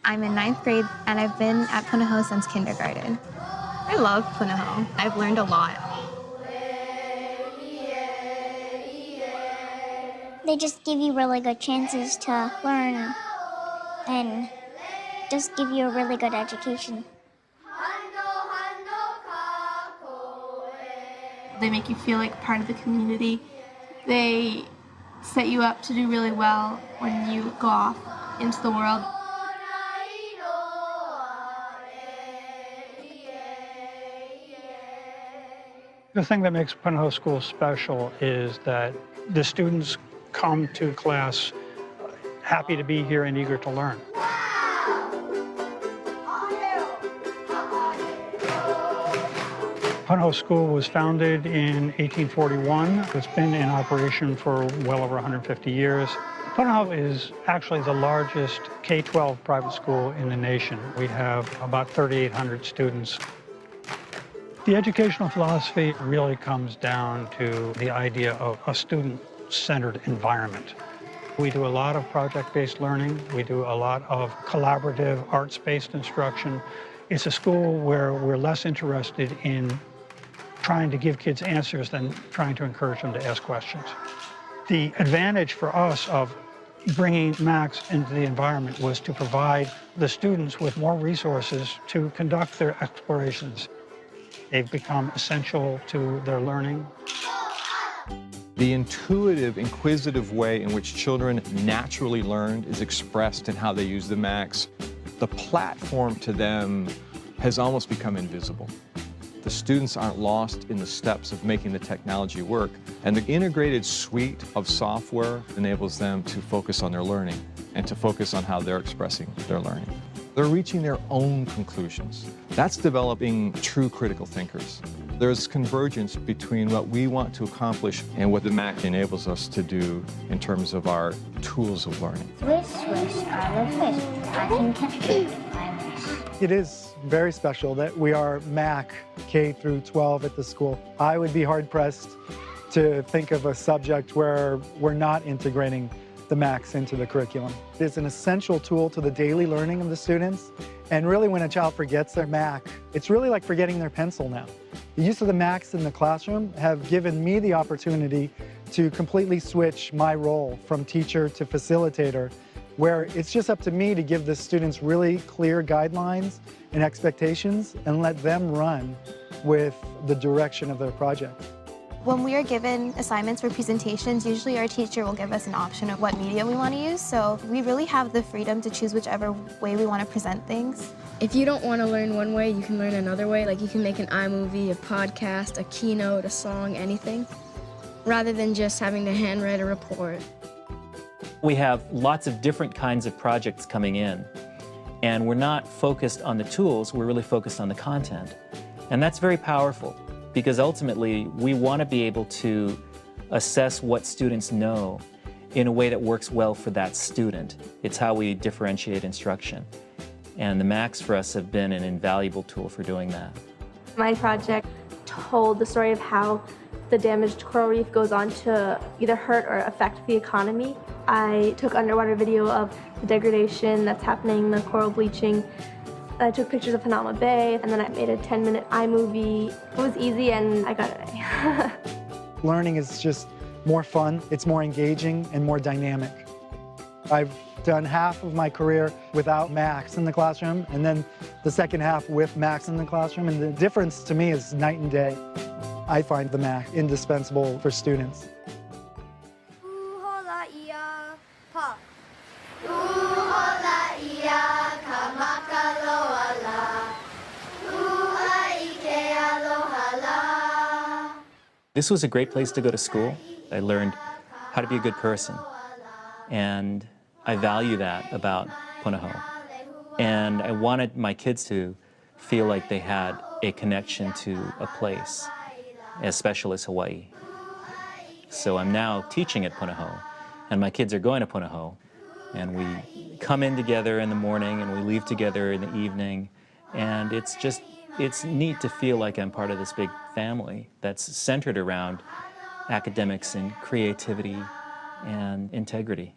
I'm in 9th grade, and I've been at Punahou since kindergarten. I love Punahou. I've learned a lot. They just give you really good chances to learn and just give you a really good education. They make you feel like part of the community. They set you up to do really well when you go off into the world. The thing that makes Punahou School special is that the students come to class happy to be here and eager to learn. Punahou School was founded in 1841. It's been in operation for well over 150 years. Punahou is actually the largest K-12 private school in the nation. We have about 3,800 students. The educational philosophy really comes down to the idea of a student-centered environment. We do a lot of project-based learning. We do a lot of collaborative, arts-based instruction. It's a school where we're less interested in trying to give kids answers than trying to encourage them to ask questions. The advantage for us of bringing Max into the environment was to provide the students with more resources to conduct their explorations. They've become essential to their learning. The intuitive, inquisitive way in which children naturally learn is expressed in how they use the Max. The platform to them has almost become invisible. The students aren't lost in the steps of making the technology work, and the integrated suite of software enables them to focus on their learning and to focus on how they're expressing their learning. They're reaching their own conclusions. That's developing true critical thinkers. There's convergence between what we want to accomplish and what the Mac enables us to do in terms of our tools of learning. Swish, swish, I'm a fish. I can catch it. I wish. It is very special that we are Mac K through 12 at the school. I would be hard-pressed to think of a subject where we're not integrating the Macs into the curriculum. It's an essential tool to the daily learning of the students, and really when a child forgets their Mac, it's really like forgetting their pencil now. The use of the Macs in the classroom have given me the opportunity to completely switch my role from teacher to facilitator, where it's just up to me to give the students really clear guidelines and expectations and let them run with the direction of their project. When we are given assignments for presentations, usually our teacher will give us an option of what media we want to use, so we really have the freedom to choose whichever way we want to present things. If you don't want to learn one way, you can learn another way. Like you can make an iMovie, a podcast, a keynote, a song, anything, rather than just having to handwrite a report. We have lots of different kinds of projects coming in, and we're not focused on the tools, we're really focused on the content. And that's very powerful, because ultimately we want to be able to assess what students know in a way that works well for that student. It's how we differentiate instruction. And the Macs for us have been an invaluable tool for doing that. My project told the story of how the damaged coral reef goes on to either hurt or affect the economy. I took underwater video of the degradation that's happening, the coral bleaching. I took pictures of Panama Bay, and then I made a 10-minute iMovie. It was easy, and I got an A. Learning is just more fun, it's more engaging, and more dynamic. I've done half of my career without Macs in the classroom, and then the second half with Macs in the classroom, and the difference to me is night and day. I find the Mac indispensable for students. This was a great place to go to school. I learned how to be a good person, and I value that about Punahou. And I wanted my kids to feel like they had a connection to a place as special as Hawaii. So I'm now teaching at Punahou, and my kids are going to Punahou, and we come in together in the morning and we leave together in the evening, and it's neat to feel like I'm part of this big family that's centered around academics and creativity and integrity.